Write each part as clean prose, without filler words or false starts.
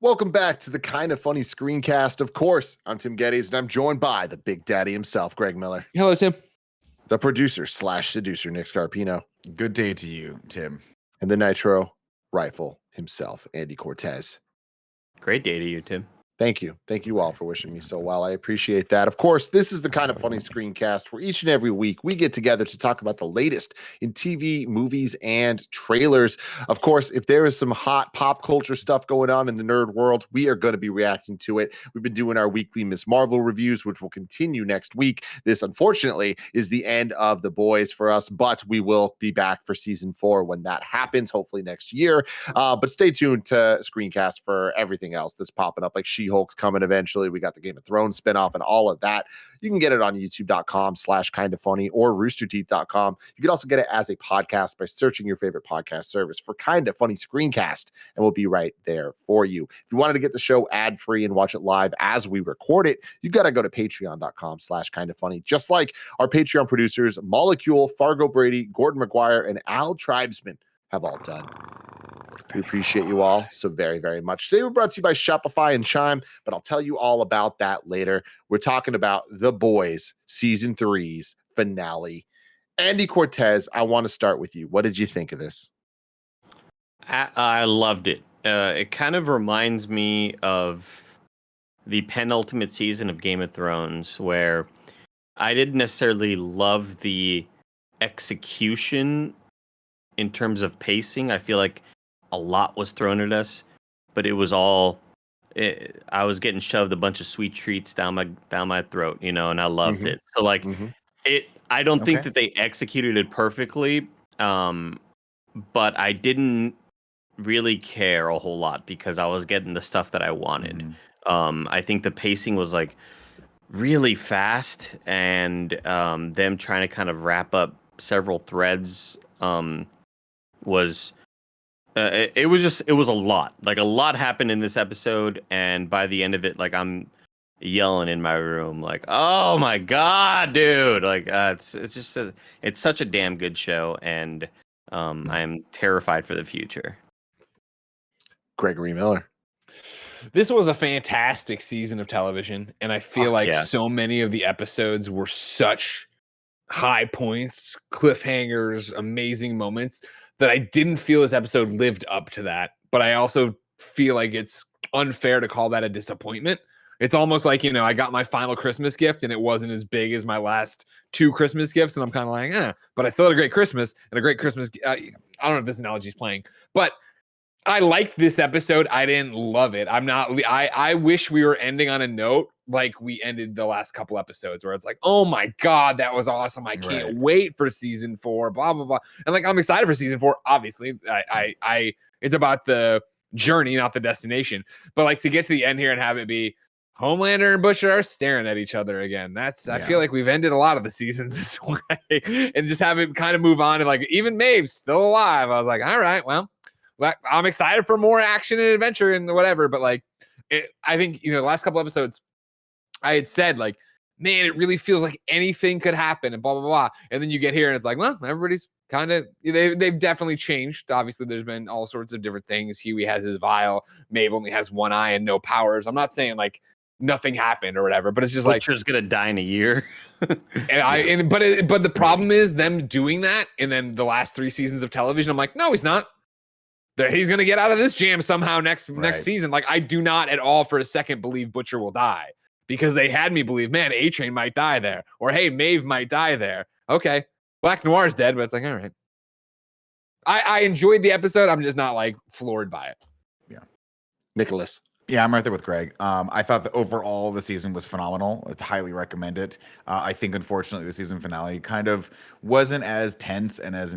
Welcome back to the Kind of Funny screencast. Of course, I'm Tim Geddes, and I'm joined by the Big Daddy himself, Greg Miller. Hello, Tim. The producer / seducer, Nick Scarpino. Good day to you, Tim. And the Nitro Rifle himself, Andy Cortez. Great day to you, Tim. Thank you. Thank you all for wishing me so well. I appreciate that. Of course, this is the Kind of Funny screencast where each and every week we get together to talk about the latest in TV, movies, and trailers. Of course, if there is some hot pop culture stuff going on in the nerd world, we are going to be reacting to it. We've been doing our weekly Miss Marvel reviews, which will continue next week. This, unfortunately, is the end of The Boys for us, but we will be back for season 4 when that happens, hopefully next year. But stay tuned to Screencast for everything else that's popping up, like She-Hulk's coming eventually. We got the Game of Thrones spinoff and all of that. You can get it on youtube.com/kindafunny or roosterteeth.com. You can also get it as a podcast by searching your favorite podcast service for Kinda Funny Screencast, and we'll be right there for you. If you wanted to get the show ad-free and watch it live as we record it, you got to go to patreon.com/kindafunny, just like our Patreon producers, Molecule, Fargo Brady, Gordon McGuire, and Al Tribesman have all done. We appreciate you all so very, very much. Today, we're brought to you by Shopify and Chime, but I'll tell you all about that later. We're talking about The Boys Season 3's finale. Andy Cortez, I want to start with you. What did you think of this? I loved it. It kind of reminds me of the penultimate season of Game of Thrones, where I didn't necessarily love the execution in terms of pacing. I feel like a lot was thrown at us, but it was all. I was getting shoved a bunch of sweet treats down my throat, and I loved it. So it. I don't think that they executed it perfectly, but I didn't really care a whole lot because I was getting the stuff that I wanted. I think the pacing was like really fast, and them trying to kind of wrap up several threads was. It was a lot. Like, a lot happened in this episode, and by the end of it, like, I'm yelling in my room, like, "Oh my god, dude!" Like, it's such a damn good show, and I'm terrified for the future. Gregory Miller. This was a fantastic season of television, and I feel so many of the episodes were such high points, cliffhangers, amazing moments, that I didn't feel this episode lived up to that. But I also feel like it's unfair to call that a disappointment. It's almost like, I got my final Christmas gift and it wasn't as big as my last 2 Christmas gifts. And I'm kind of like, but I still had a great Christmas and a great Christmas. I don't know if this analogy is playing, but I liked this episode. I didn't love it. I wish we were ending on a note like we ended the last couple episodes, where it's like, oh my god, that was awesome. I can't wait for season 4, blah, blah, blah. And like, I'm excited for season 4. Obviously, I it's about the journey, not the destination. But like, to get to the end here and have it be Homelander and Butcher are staring at each other again. I feel like we've ended a lot of the seasons this way, and just have it kind of move on. And like, even Maeve's still alive. I was like, all right, well, I'm excited for more action and adventure and whatever. But like, I think, the last couple episodes, I had said, like, man, it really feels like anything could happen and blah, blah, blah. And then you get here and it's like, well, everybody's kind of, they've definitely changed. Obviously, there's been all sorts of different things. Huey has his vial. Maeve only has one eye and no powers. I'm not saying like nothing happened or whatever, but it's just like, Butcher's gonna die in a year. but the problem is them doing that. And then the last 3 seasons of television, I'm like, no, he's not. He's going to get out of this jam somehow next season. Like, I do not at all for a second believe Butcher will die, because they had me believe, man, A-Train might die there, or hey, Maeve might die there. Okay, Black Noir's dead, but it's like, all right. I enjoyed the episode. I'm just not like floored by it. Yeah. Nicholas. Yeah, I'm right there with Greg. I thought that overall the season was phenomenal. I'd highly recommend it. I think, unfortunately, the season finale kind of wasn't as tense and as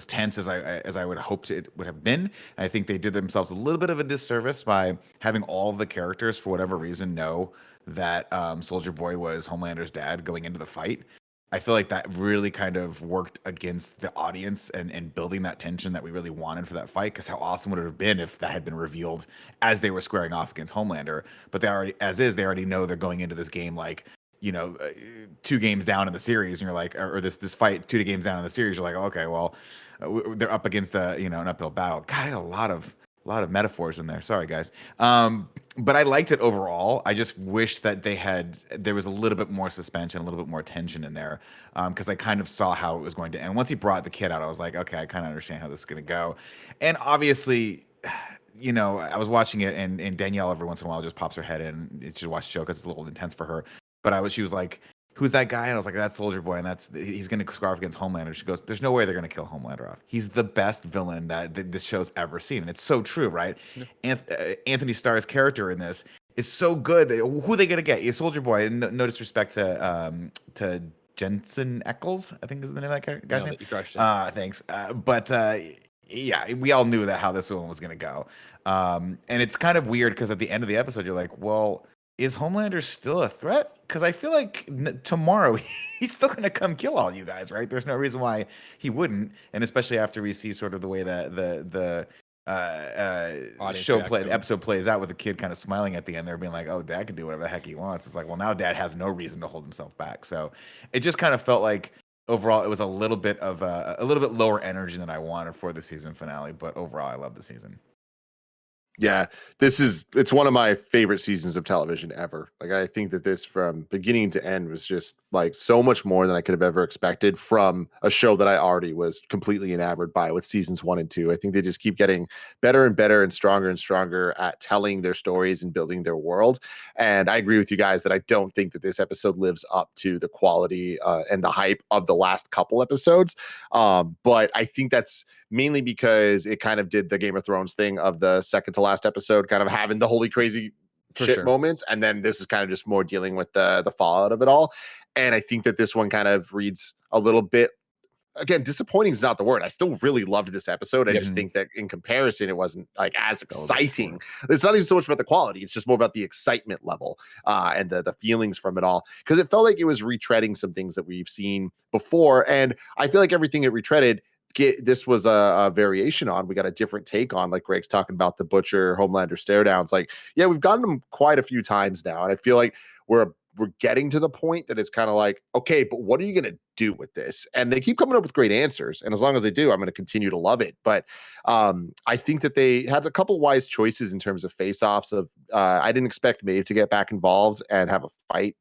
tense as I would have hoped it would have been. I think they did themselves a little bit of a disservice by having all of the characters, for whatever reason, know that Soldier Boy was Homelander's dad going into the fight. I feel like that really kind of worked against the audience and building that tension that we really wanted for that fight. Because how awesome would it have been if that had been revealed as they were squaring off against Homelander? But they already know they're going into this game like, 2 games down in the series, and you're like, or this fight 2 games down in the series, you're like, okay, well, they're up against an uphill battle. God, I had a lot of A lot of metaphors in there. Sorry, guys. But I liked it overall. I just wish that there was a little bit more suspension, a little bit more tension in there, because I kind of saw how it was going to end. Once he brought the kid out, I was like, okay, I kind of understand how this is going to go. And obviously, I was watching it, and Danielle every once in a while just pops her head in. And she watch the show because it's a little intense for her. But she was like, who's that guy? And I was like, that's Soldier Boy, and he's going to scarf against Homelander. She goes, there's no way they're going to kill Homelander off. He's the best villain that this show's ever seen, and it's so true, right? Yeah. Anthony Starr's character in this is so good. Who are they going to get? Soldier Boy, and no disrespect to Jensen Ackles, I think is the name of that guy's name. You crushed it. Thanks. Yeah, we all knew that how this one was going to go. And it's kind of weird because at the end of the episode, you're like, well, is Homelander still a threat? Because I feel like tomorrow he's still going to come kill all you guys, right? There's no reason why he wouldn't, and especially after we see sort of the way that the episode plays out with the kid kind of smiling at the end there, being like, "Oh, Dad can do whatever the heck he wants." It's like, well, now Dad has no reason to hold himself back. So it just kind of felt like overall it was a little bit lower energy than I wanted for the season finale. But overall, I love the season. Yeah, it's one of my favorite seasons of television ever. Like, I think that this from beginning to end was just like so much more than I could have ever expected from a show that I already was completely enamored by with seasons 1 and 2. I think they just keep getting better and better and stronger at telling their stories and building their world. And I agree with you guys that I don't think that this episode lives up to the quality and the hype of the last couple episodes. But I think that's mainly because it kind of did the Game of Thrones thing of the second to last episode, kind of having the holy crazy moments. And then this is kind of just more dealing with the fallout of it all. And I think that this one kind of reads a little bit, again, disappointing is not the word. I still really loved this episode. I just think that in comparison, it wasn't like as exciting. It's not even so much about the quality. It's just more about the excitement level and the feelings from it all. Because it felt like it was retreading some things that we've seen before. And I feel like everything it retreaded, this was a variation on. We got a different take on, like Greg's talking about the Butcher Homelander stare downs. Like, yeah, we've gotten them quite a few times now, and I feel like we're getting to the point that it's kind of like, okay, but what are you going to do with this? And they keep coming up with great answers, and as long as they do, I'm going to continue to love it. But I think that they had a couple wise choices in terms of face-offs. Of I didn't expect Maeve to get back involved and have a fight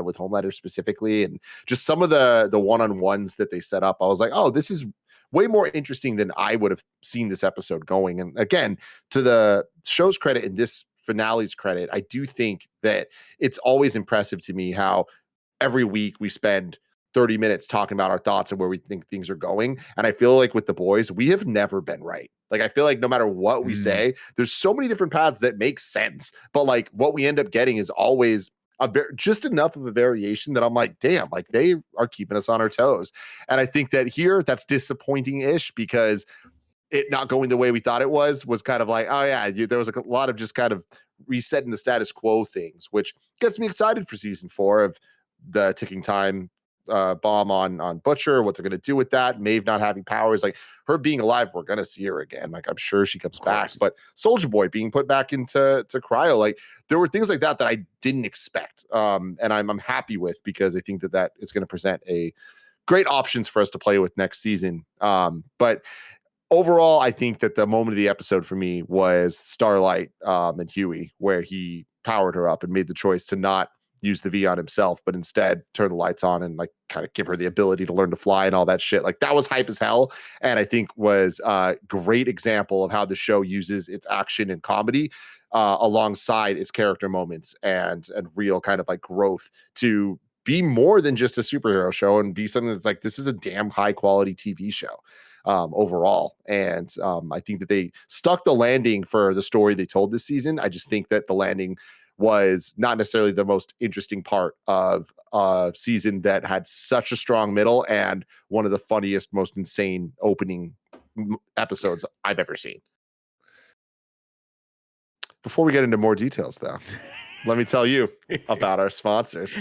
with Homelander specifically, and just some of the one-on-ones that they set up. I was like, oh, this is way more interesting than I would have seen this episode going. And again, to the show's credit and this finale's credit, I do think that it's always impressive to me how every week we spend 30 minutes talking about our thoughts and where we think things are going. And I feel like with the boys, we have never been right. Like, I feel like no matter what we say, there's so many different paths that make sense. But like what we end up getting is always just enough of a variation that I'm like, damn, like they are keeping us on our toes. And I think that here that's disappointing-ish because it not going the way we thought it was kind of like, oh yeah, there was like a lot of just kind of resetting the status quo things, which gets me excited for season 4 of the ticking time bomb on Butcher, what they're going to do with that. Maeve not having powers, like her being alive, we're going to see her again. Like, I'm sure she comes back, but Soldier Boy being put back into cryo, like there were things like that I didn't expect. And I'm happy with, because I think that is going to present a great options for us to play with next season. But overall, I think that the moment of the episode for me was Starlight and Huey, where he powered her up and made the choice to not use the V on himself, but instead turn the lights on and like kind of give her the ability to learn to fly and all that shit. Like, that was hype as hell. And I think was a great example of how the show uses its action and comedy alongside its character moments and real kind of like growth to be more than just a superhero show and be something that's like, this is a damn high quality TV show overall. And I think that they stuck the landing for the story they told this season. I just think that the landing was not necessarily the most interesting part of a season that had such a strong middle and one of the funniest, most insane opening episodes I've ever seen. Before we get into more details, though, let me tell you about our sponsors.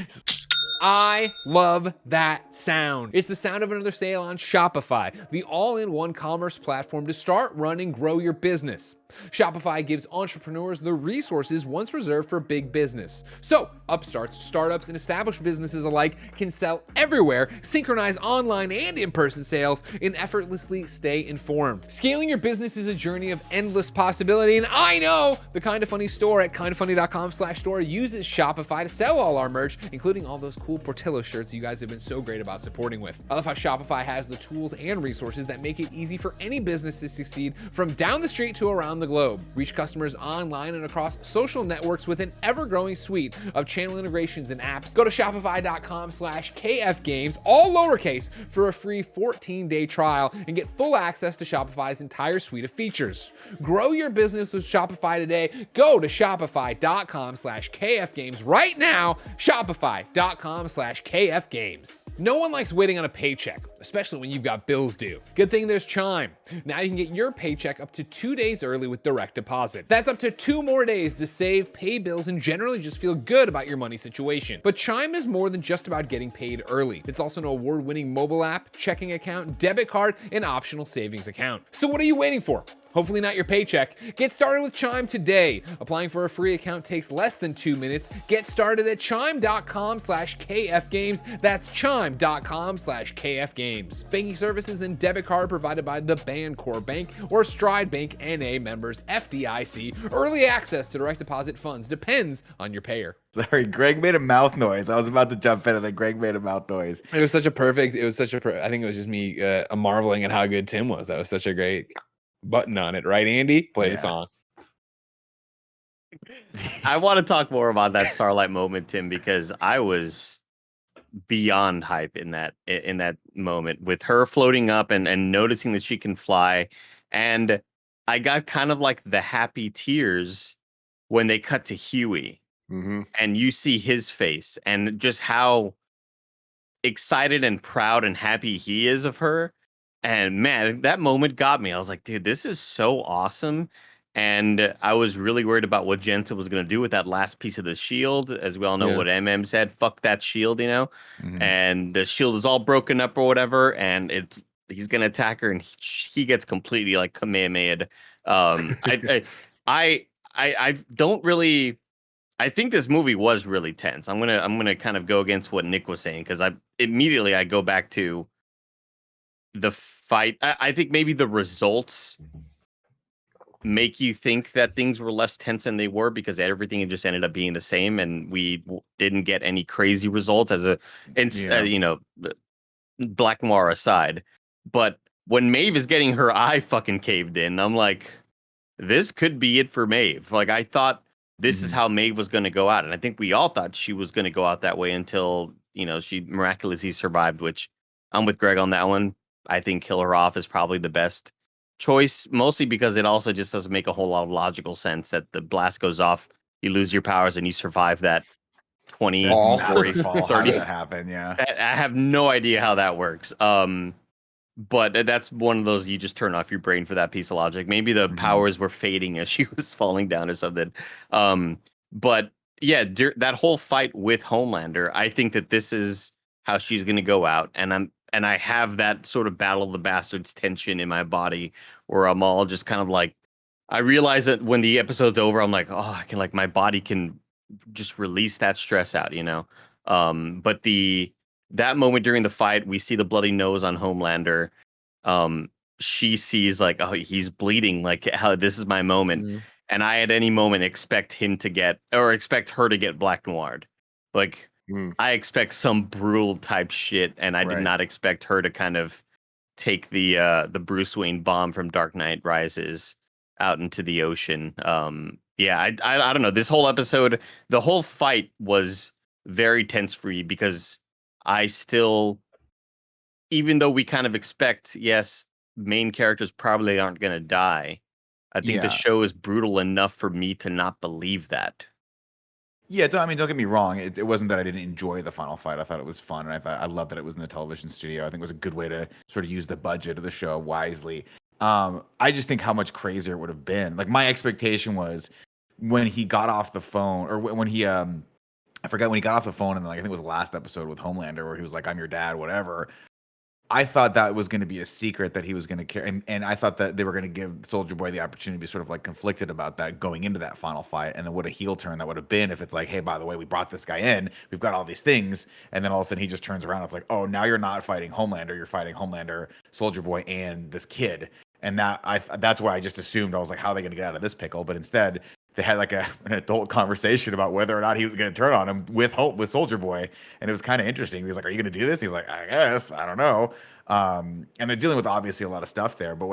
I love that sound. It's the sound of another sale on Shopify, the all-in-one commerce platform to start, run, and grow your business. Shopify gives entrepreneurs the resources once reserved for big business. So, upstarts, startups, and established businesses alike can sell everywhere, synchronize online and in-person sales, and effortlessly stay informed. Scaling your business is a journey of endless possibility, and I know the KindaFunny store at kindafunny.com/store uses Shopify to sell all our merch, including all those cool Portillo shirts you guys have been so great about supporting with. I love how Shopify has the tools and resources that make it easy for any business to succeed from down the street to around the globe. Reach customers online and across social networks with an ever-growing suite of channel integrations and apps. Go to shopify.com/kfgames, all lowercase, for a free 14-day trial and get full access to Shopify's entire suite of features. Grow your business with Shopify today. Go to shopify.com/kfgames right now. Shopify.com/kfgames. No one likes waiting on a paycheck, especially when you've got bills due. Good thing there's Chime. Now you can get your paycheck up to 2 days early with direct deposit. That's up to 2 more days to save, pay bills, and generally just feel good about your money situation. But Chime is more than just about getting paid early. It's also an award-winning mobile app, checking account, debit card, and optional savings account. So what are you waiting for? Hopefully not your paycheck. Get started with Chime today. Applying for a free account takes less than 2 minutes. Get started at chime.com/kfgames. That's chime.com/kfgames. Banking services and debit card provided by the Bancorp Bank or Stride Bank NA, members FDIC. Early access to direct deposit funds depends on your payer. Sorry, Greg made a mouth noise. I was about to jump in and then Greg made a mouth noise. I think it was just me marveling at how good Tim was. That was such a great button on it, right, Andy? Play the song. I want to talk more about that Starlight moment, Tim, because I was beyond hype in that moment with her floating up and noticing that she can fly. And I got kind of like the happy tears when they cut to Huey and you see his face and just how excited and proud and happy he is of her. And man, that moment got me. I was like, dude, this is so awesome. And I was really worried about what Jensen was going to do with that last piece of the shield. As we all know what MM said, fuck that shield, you know? And the shield is all broken up or whatever. And he's going to attack her and he gets completely like Kamehameha. I don't really, I think this movie was really tense. I'm going to kind of go against what Nick was saying. Cause I go back to the fight. I think maybe the results make you think that things were less tense than they were because everything just ended up being the same, and we didn't get any crazy results Black Noir aside. But when Maeve is getting her eye fucking caved in, I'm like, this could be it for Maeve. Like, I thought this is how Maeve was going to go out, and I think we all thought she was going to go out that way until she miraculously survived. Which I'm with Greg on that one. I think kill her off is probably the best choice, mostly because it also just doesn't make a whole lot of logical sense that the blast goes off, you lose your powers, and you survive that 20, 40, 30. How does that happen? Yeah. I have no idea how that works. But that's one of those, you just turn off your brain for that piece of logic. Maybe the powers were fading as she was falling down or something. But yeah, that whole fight with Homelander, I think that this is how she's going to go out. And I have that sort of Battle of the Bastards tension in my body where I'm all just kind of like, I realize that when the episode's over, I'm like, oh, I can, like, my body can just release that stress out, But that moment during the fight, we see the bloody nose on Homelander. She sees like, oh, he's bleeding. Like, how this is my moment. And I at any moment expect her to get Black Noired. Like, I expect some brutal type shit, and I did not expect her to kind of take the Bruce Wayne bomb from Dark Knight Rises out into the ocean. I don't know. This whole episode, the whole fight was very tense for me because I still, even though we kind of expect, yes, main characters probably aren't going to die, I think the show is brutal enough for me to not believe that. Yeah, don't get me wrong. It wasn't that I didn't enjoy the final fight. I thought it was fun, and I love that it was in the television studio. I think it was a good way to sort of use the budget of the show wisely. I just think how much crazier it would have been. Like, my expectation was when he got off the phone, or when he I forgot when he got off the phone and like I think it was the last episode with Homelander where he was like, "I'm your dad," whatever. I thought that was going to be a secret that he was going to carry, and I thought that they were going to give Soldier Boy the opportunity to be sort of like conflicted about that going into that final fight, and then what a heel turn that would have been if it's like, hey, by the way, we brought this guy in, we've got all these things, and then all of a sudden he just turns around, it's like, oh, now you're not fighting Homelander, you're fighting Homelander, Soldier Boy, and this kid, and that's why I just assumed I was like, how are they going to get out of this pickle? But instead, they had like an adult conversation about whether or not he was going to turn on him with Soldier Boy, and it was kind of interesting. He was like, "Are you going to do this?" He's like, "I guess. I don't know." And they're dealing with obviously a lot of stuff there. But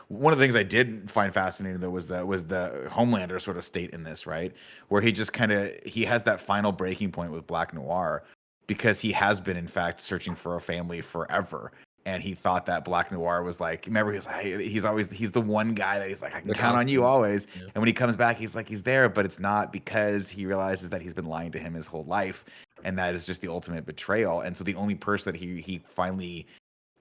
one of the things I did find fascinating though was the Homelander sort of state in this, right, where he just he has that final breaking point with Black Noir because he has been in fact searching for a family forever. And he thought that Black Noir was like, remember, he's the one guy that he's like, I can count on you always. Yeah. And when he comes back, he's like, he's there, but it's not, because he realizes that he's been lying to him his whole life. And that is just the ultimate betrayal. And so the only person that he finally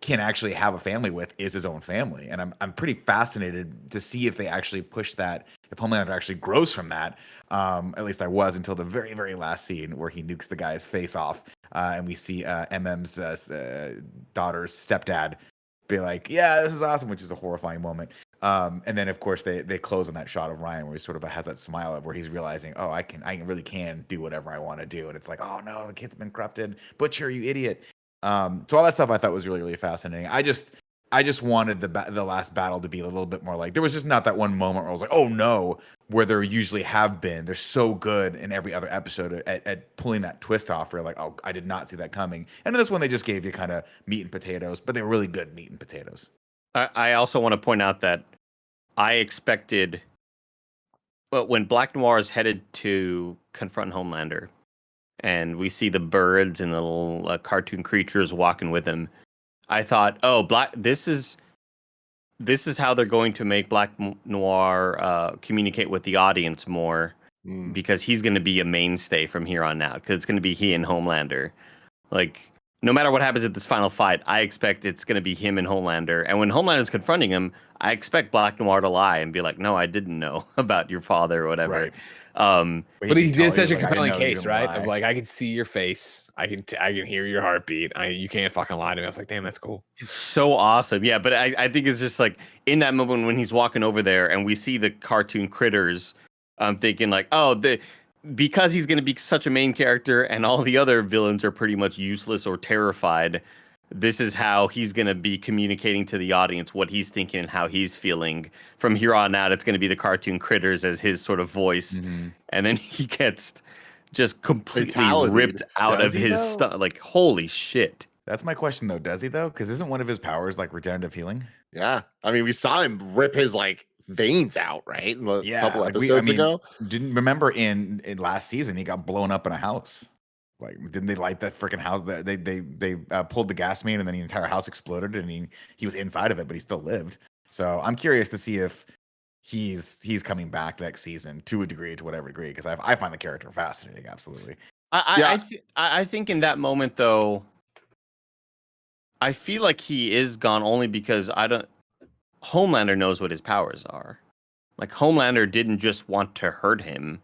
can actually have a family with is his own family. And I'm pretty fascinated to see if they actually push that, if Homelander actually grows from that. At least I was, until the very, very last scene where he nukes the guy's face off. And we see MM's daughter's stepdad be like, yeah, this is awesome, which is a horrifying moment. And then of course they close on that shot of Ryan where he sort of has that smile of where he's realizing, oh, I really can do whatever I want to do. And it's like, oh no, the kid's been corrupted. Butcher, you idiot. So all that stuff I thought was really, really fascinating. I just wanted the last battle to be a little bit more like, there was just not that one moment where I was like, oh no, where there usually have been. They're so good in every other episode at pulling that twist off where you're like, oh, I did not see that coming. And in this one, they just gave you kind of meat and potatoes, but they were really good meat and potatoes. I also want to point out that I expected, well, when Black Noir is headed to confront Homelander, and we see the birds and the little cartoon creatures walking with him, I thought, oh, this is how they're going to make Black Noir communicate with the audience more, because he's going to be a mainstay from here on out, because it's going to be he and Homelander. Like, no matter what happens at this final fight, I expect it's going to be him and Homelander. And when Homelander's confronting him, I expect Black Noir to lie and be like, no, I didn't know about your father or whatever. Right. But he did such a compelling case, right? Of like, I can see your face, I can hear your heartbeat. You can't fucking lie to me. I was like, damn, that's cool. It's so awesome. Yeah, but I think it's just like in that moment when he's walking over there and we see the cartoon critters, I'm thinking like, oh, because he's going to be such a main character and all the other villains are pretty much useless or terrified, this is how he's going to be communicating to the audience what he's thinking and how he's feeling. From here on out, it's going to be the cartoon critters as his sort of voice. Mm-hmm. And then he gets just completely ripped out of his stuff. Like, holy shit. That's my question, though. Does he, though? Because isn't one of his powers like regenerative healing? Yeah. I mean, we saw him rip his like veins out, right? A couple episodes ago. Didn't remember in last season, he got blown up in a house. Like, didn't they light that freaking house? They pulled the gas main, and then the entire house exploded, and he was inside of it, but he still lived. So I'm curious to see if he's coming back next season to a degree, to whatever degree, because I find the character fascinating. Absolutely. I think in that moment though, I feel like he is gone only because Homelander knows what his powers are. Like, Homelander didn't just want to hurt him.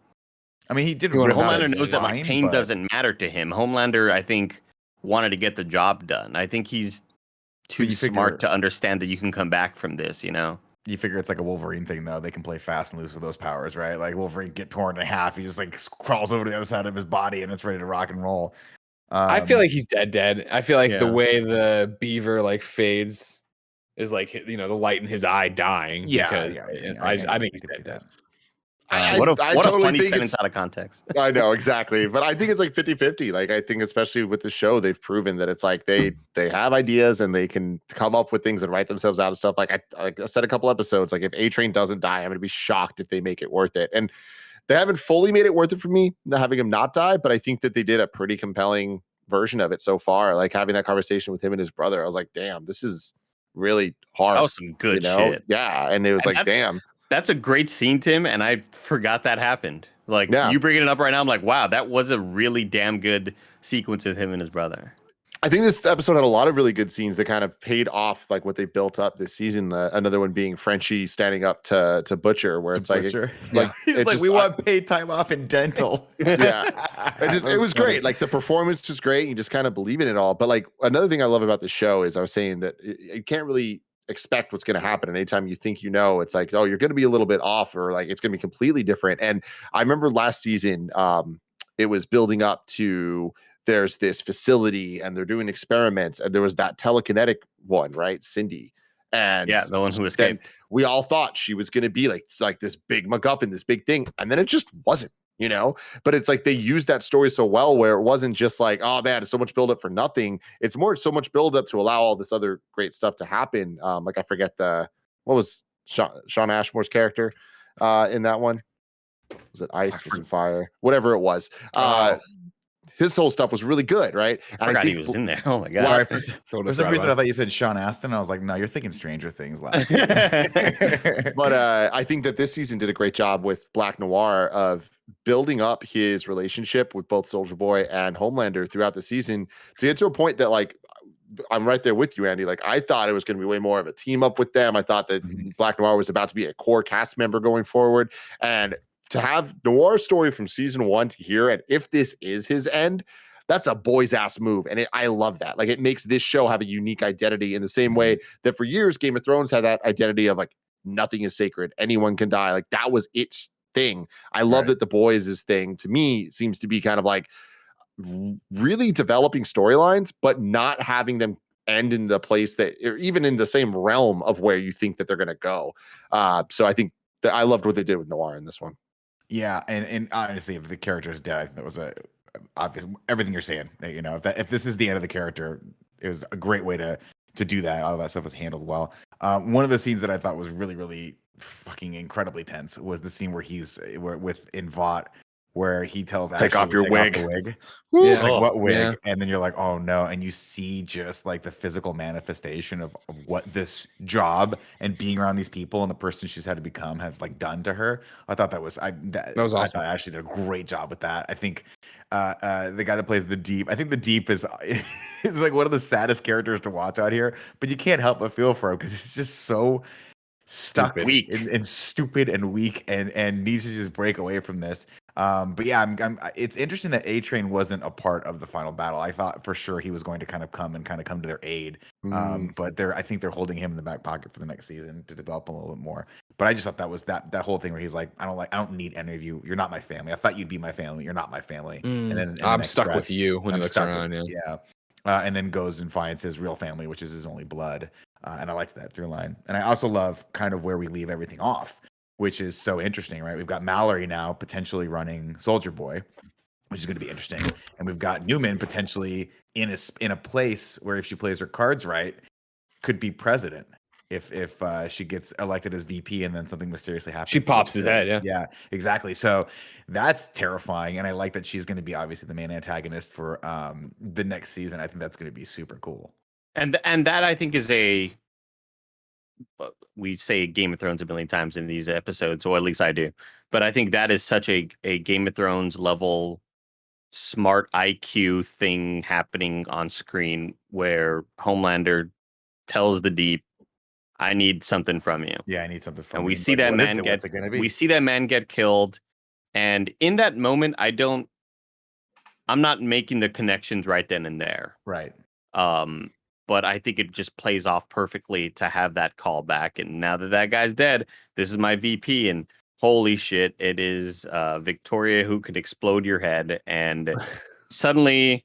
I mean, he did. Homelander knows that like pain doesn't matter to him. Homelander, I think, wanted to get the job done. I think he's too smart to understand that you can come back from this, you know? You figure it's like a Wolverine thing, though. They can play fast and loose with those powers, right? Like, Wolverine get torn in half. He just like crawls over to the other side of his body and it's ready to rock and roll. I feel like he's dead. I feel like the way the beaver like fades is like, you know, the light in his eye dying. I think he's dead. What a funny sentence out of context. I know, exactly. But I think it's like 50-50. Like, I think especially with the show, they've proven that it's like they have ideas and they can come up with things and write themselves out of stuff. Like I said a couple episodes, like if A-Train doesn't die, I'm going to be shocked if they make it worth it. And they haven't fully made it worth it for me, having him not die, but I think that they did a pretty compelling version of it so far. Like having that conversation with him and his brother, I was like, damn, this is really hard. That was some good shit. Yeah. And it was like, damn. That's a great scene, Tim, and I forgot that happened. Like, you bringing it up right now, I'm like, wow, that was a really damn good sequence with him and his brother. I think this episode had a lot of really good scenes that kind of paid off like what they built up this season. Another one being Frenchie standing up to Butcher, where it's Butcher. like He's like, we want paid time off in dental. Yeah, it was great. Like the performance was great. You just kind of believe in it all. But like another thing I love about the show is I was saying that you can't really expect what's going to happen. And anytime you think it's like, oh, you're going to be a little bit off, or like it's going to be completely different. And I remember last season, it was building up to there's this facility and they're doing experiments, and there was that telekinetic one, right, Cindy. And yeah, the one who escaped. We all thought she was going to be like this big MacGuffin, this big thing, and then it just wasn't. But it's like they used that story so well where it wasn't just like, oh man, it's so much build up for nothing. It's more so much build up to allow all this other great stuff to happen. Like I forget what was Sean Ashmore's character in that one? Was it ice? Was it fire? Whatever it was. His whole stuff was really good, right? I forgot he was in there. Oh my god! Sorry, for some reason I thought you said Sean Astin. I was like, no, you're thinking Stranger Things last. But I think that this season did a great job with Black Noir of building up his relationship with both Soldier Boy and Homelander throughout the season to get to a point that like I'm right there with you, Andy. Like I thought it was going to be way more of a team up with them. I thought that Black Noir was about to be a core cast member going forward, and to have Noir's story from season 1 to here, and if this is his end, that's a boy's ass move. And I love that. Like it makes this show have a unique identity in the same way that for years Game of Thrones had that identity of like nothing is sacred, anyone can die. Like that was its thing. I love that The Boys' thing to me seems to be kind of like really developing storylines, but not having them end in the place that, or even in the same realm of where you think that they're going to go. So I think that I loved what they did with Noir in this one. Yeah, and honestly, if the character is dead, that was obvious. Everything you're saying, if this is the end of the character, it was a great way to do that. All of that stuff was handled well. One of the scenes that I thought was really, really fucking incredibly tense was the scene where he's with Vought, where he tells take Ashley off your wig. Yeah. Like, what wig? Yeah. And then you're like, oh no. And you see just like the physical manifestation of what this job and being around these people and the person she's had to become has like done to her. I thought that was awesome. I thought Ashley did a great job with that. I think the guy that plays the Deep, I think the Deep is like one of the saddest characters to watch out here, but you can't help but feel for him because he's just so stuck weak and stupid and weak and needs to just break away from this. But yeah, it's interesting that A-Train wasn't a part of the final battle. I thought for sure he was going to kind of come to their aid. But I think they're holding him in the back pocket for the next season to develop a little bit more. But I just thought that was that whole thing where he's like, I don't need any of you. You're not my family. I thought you'd be my family. You're not my family. And then I'm stuck with you when he looks around. And then goes and finds his real family, which is his only blood. And I liked that through line. And I also love kind of where we leave everything off, which is so interesting, right? We've got Mallory now potentially running Soldier Boy, which is going to be interesting. And we've got Newman potentially in a place where if she plays her cards right, could be president if she gets elected as VP and then something mysteriously happens. She pops his head, Yeah, exactly. So that's terrifying. And I like that she's going to be obviously the main antagonist for the next season. I think that's going to be super cool. And that I think is we say Game of Thrones a million times in these episodes, or at least I do. But I think that is such a Game of Thrones level smart IQ thing happening on screen where Homelander tells the Deep, I need something from you. Yeah, I need something from you. And we see that man get killed. And in that moment, I'm not making the connections right then and there. Right. But I think it just plays off perfectly to have that call back. And now that guy's dead, this is my VP. And holy shit, it is Victoria who could explode your head. And suddenly,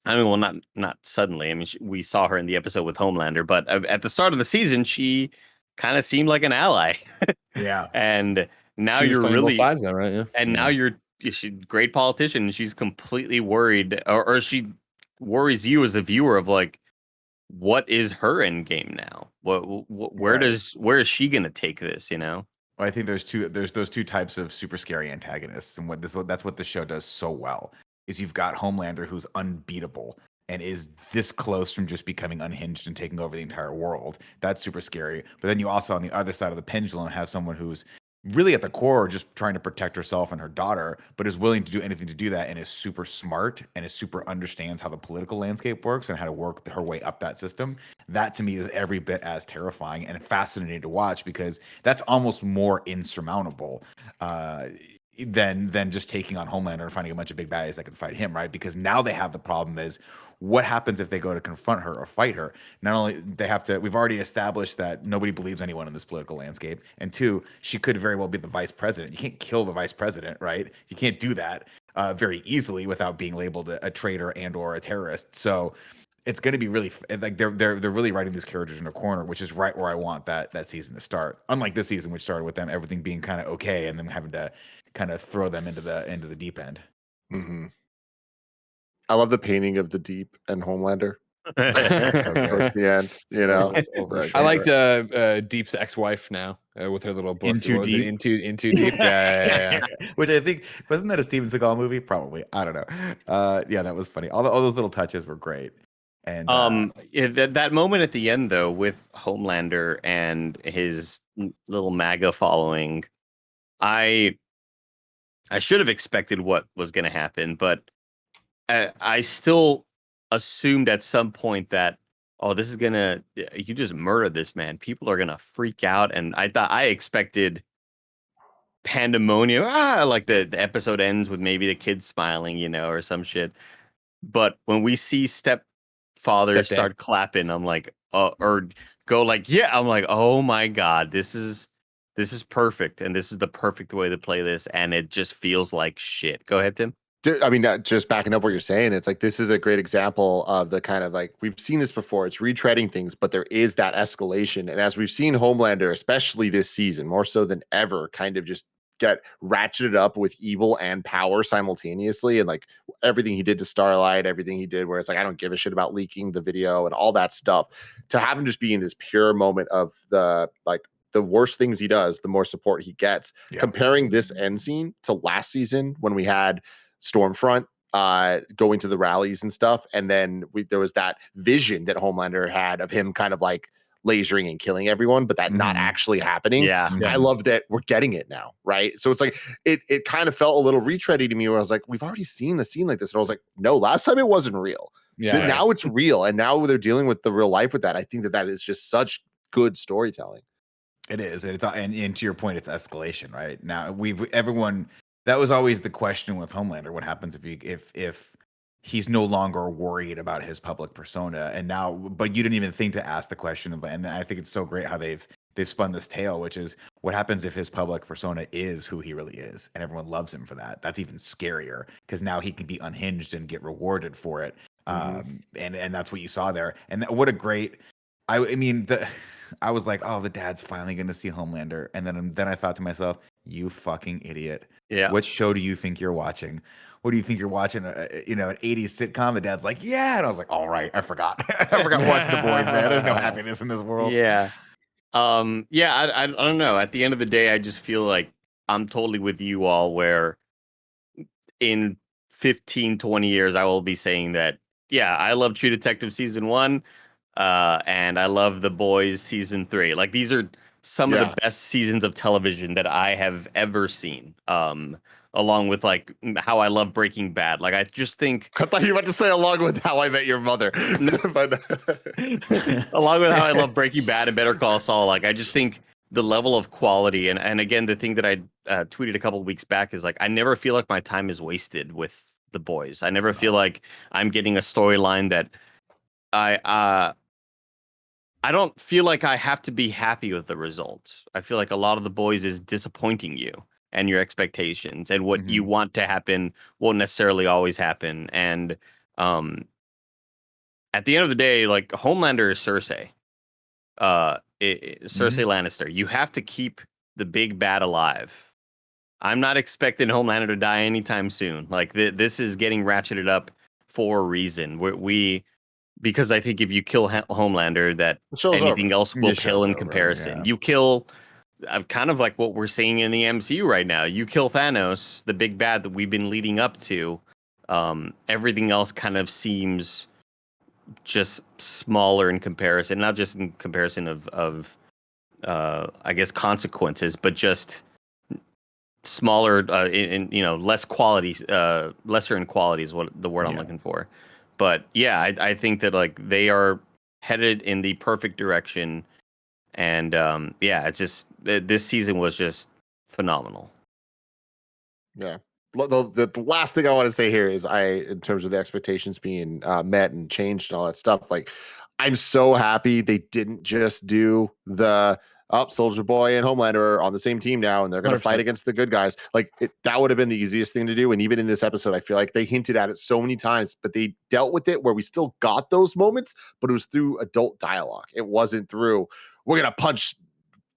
I mean, well, not suddenly. I mean, we saw her in the episode with Homelander, but at the start of the season, she kind of seemed like an ally. Yeah. And now you're really sides there, right? Yeah. And now she's a great politician, and she's completely worried, or she worries you as a viewer of like, what is her end game now? Where is she gonna take this? Well, I think there's those two types of super scary antagonists, and that's what the show does so well is you've got Homelander who's unbeatable and is this close from just becoming unhinged and taking over the entire world. That's super scary. But then you also on the other side of the pendulum have someone who's really at the core just trying to protect herself and her daughter, but is willing to do anything to do that, and is super smart and is super understands how the political landscape works and how to work her way up that system. That to me is every bit as terrifying and fascinating to watch, because that's almost more insurmountable than just taking on Homelander and finding a bunch of big baddies that can fight him, right? Because now they have the problem is, what happens if they go to confront her or fight her? Not only they have to, we've already established that nobody believes anyone in this political landscape, and two, she could very well be the vice president. You can't kill the vice president, right? You can't do that very easily without being labeled a traitor and or a terrorist. So it's going to be really like they're really writing these characters in a corner, which is right where I want that season to start. Unlike this season, which started with them everything being kind of okay, and then having to kind of throw them into the deep end. Mm-hmm. I love the painting of the Deep and Homelander towards the end. You know, I liked Deep's ex-wife now with her little book. Into Deep. Into Deep. Yeah. Which I think, wasn't that a Steven Seagal movie? Probably. I don't know. Yeah, that was funny. All those little touches were great. And that moment at the end though, with Homelander and his little MAGA following, I should have expected what was going to happen, but I still assumed at some point that, oh, this is gonna, you just murdered this man. People are gonna freak out, and I expected pandemonium. Like the episode ends with maybe the kid smiling, or some shit. But when we see stepfather start clapping, I'm like, or go like, yeah, I'm like, oh my god, this is perfect, and this is the perfect way to play this, and it just feels like shit. Go ahead, Tim. I mean, just backing up what you're saying, it's like this is a great example of the kind of like we've seen this before. It's retreading things, but there is that escalation. And as we've seen Homelander, especially this season, more so than ever, kind of just get ratcheted up with evil and power simultaneously. And like everything he did to Starlight, everything he did where it's like, I don't give a shit about leaking the video and all that stuff, to have him just be in this pure moment of the worst things he does, the more support he gets. Yeah. Comparing this end scene to last season when we had Stormfront going to the rallies and stuff, and then there was that vision that Homelander had of him kind of like lasering and killing everyone, but that not actually happening. Yeah. I love that we're getting it now, right? So it's like it kind of felt a little retready to me, where I was like, we've already seen the scene like this, and I was like, no, last time it wasn't real. Yeah, now it's real, and now they're dealing with the real life with that. I think that is just such good storytelling. It is, and to your point, it's escalation, right? Now everyone. That was always the question with Homelander. What happens if he's no longer worried about his public persona? And now, but you didn't even think to ask the question of, and I think it's so great how they've spun this tale, which is what happens if his public persona is who he really is, and everyone loves him for that. That's even scarier, because now he can be unhinged and get rewarded for it. And that's what you saw there. And what a great. I was like, oh, the dad's finally going to see Homelander, and then I thought to myself, you fucking idiot. Yeah. What show do you think you're watching? What do you think you're watching? An 80s sitcom. The dad's like, yeah. And I was like, all right, I forgot. I forgot watching The Boys, man. There's no happiness in this world. Yeah. I don't know. At the end of the day, I just feel like I'm totally with you all, where in 15, 20 years, I will be saying that, yeah, I love True Detective season 1. And I love The Boys season 3. Like, these are some of the best seasons of television that I have ever seen. Along with like how I love Breaking Bad. Like, I just think I thought you were about to say along with How I Met Your Mother. Along with how I love Breaking Bad and Better Call Saul. Like, I just think the level of quality and again, the thing that I tweeted a couple of weeks back is like, I never feel like my time is wasted with The Boys. I never feel like I'm getting a storyline that I don't feel like I have to be happy with the results. I feel like a lot of The Boys is disappointing you and your expectations, and what you want to happen won't necessarily always happen. And at the end of the day, like, Homelander is Cersei. Cersei Lannister. You have to keep the big bad alive. I'm not expecting Homelander to die anytime soon. Like, this is getting ratcheted up for a reason. Because I think if you kill Homelander, that anything else will pale in comparison. You kill, kind of like what we're seeing in the MCU right now. You kill Thanos, the big bad that we've been leading up to. Everything else kind of seems just smaller in comparison. Not just in comparison of I guess, consequences, but just smaller, less quality, lesser in quality is what the word I'm looking for. But yeah, I think that like they are headed in the perfect direction, and it's just this season was just phenomenal. Yeah. The last thing I want to say here is in terms of the expectations being met and changed and all that stuff, like I'm so happy they didn't just do the Soldier Boy and Homelander are on the same team now and they're going to fight against the good guys. Like that would have been the easiest thing to do. And even in this episode, I feel like they hinted at it so many times, but they dealt with it where we still got those moments, but it was through adult dialogue. It wasn't through, we're going to punch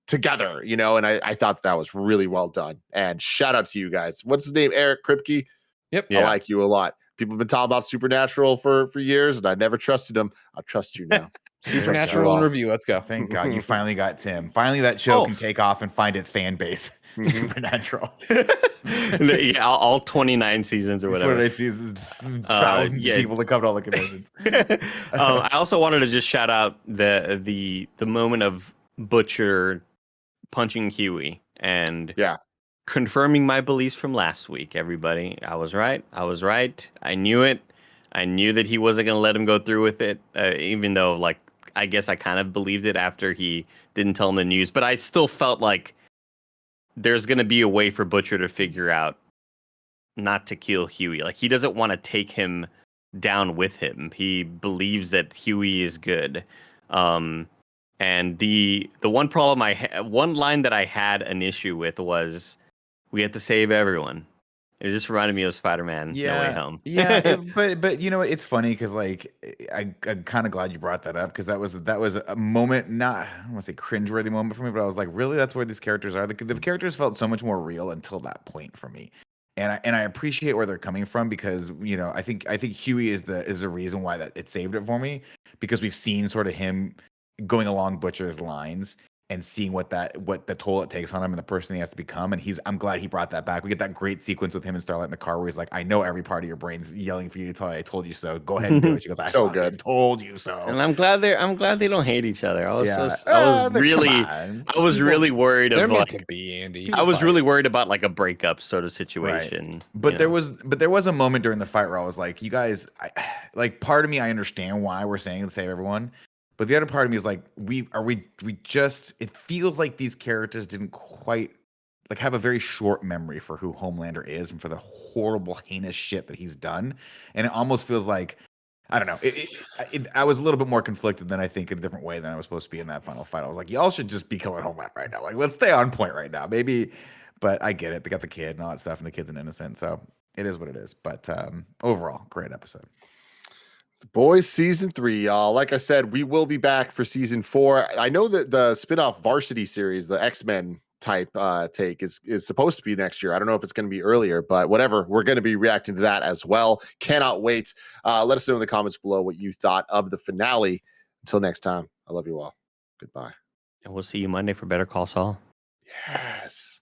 together, and I thought that was really well done. And shout out to you guys. What's his name? Eric Kripke. Yep. I like you a lot. People have been talking about Supernatural for years, and I never trusted him. I trust you now. Supernatural in review. Let's go. Thank God you finally got Tim. Finally, that show can take off and find its fan base. Supernatural. Yeah, all 29 seasons or whatever. That's what I see is thousands of people that covered all the conventions. I also wanted to just shout out the moment of Butcher punching Huey and confirming my beliefs from last week. Everybody, I was right. I knew it. I knew that he wasn't going to let him go through with it, even though, like, I guess I kind of believed it after he didn't tell him the news. But I still felt like there's going to be a way for Butcher to figure out not to kill Huey. Like, he doesn't want to take him down with him. He believes that Huey is good. And the one problem one line that I had an issue with was, "We have to save everyone." It just reminded me of Spider-Man No Way Home. But it's funny because like I'm kind of glad you brought that up because that was a moment, not I don't want to say cringeworthy moment for me, but I was like, really, that's where these characters are. The characters felt so much more real until that point for me. And I appreciate where they're coming from because I think Huey is the reason why that it saved it for me because we've seen sort of him going along Butcher's lines and seeing what the toll it takes on him and the person he has to become. And I'm glad he brought that back. We get that great sequence with him and Starlight in the car where he's like, "I know every part of your brain's yelling for you to tell you I told you so. Go ahead and do it." She goes, "I so good. Told you so." And I'm glad they don't hate each other. I was really worried They're of meant like, to be, Andy. I was really worried about like a breakup sort of situation. Right. But there was a moment during the fight where I was like, you guys, like part of me, I understand why we're saying to save everyone. But the other part of me is like, it feels like these characters didn't quite like have a very short memory for who Homelander is and for the horrible, heinous shit that he's done. And it almost feels like, I don't know. I was a little bit more conflicted than I think in a different way than I was supposed to be in that final fight. I was like, y'all should just be killing Homelander right now. Like, let's stay on point right now. Maybe, but I get it. They got the kid and all that stuff, and the kid's an innocent. So it is what it is. But overall, great episode. The Boys season 3, y'all. Like I said, we will be back for season 4. I know that the spinoff Varsity series, the X-Men type take is supposed to be next year. I don't know if it's going to be earlier, but whatever. We're going to be reacting to that as well. Cannot wait. Let us know in the comments below what you thought of the finale. Until next time, I love you all. Goodbye. And we'll see you Monday for Better Call Saul. Yes.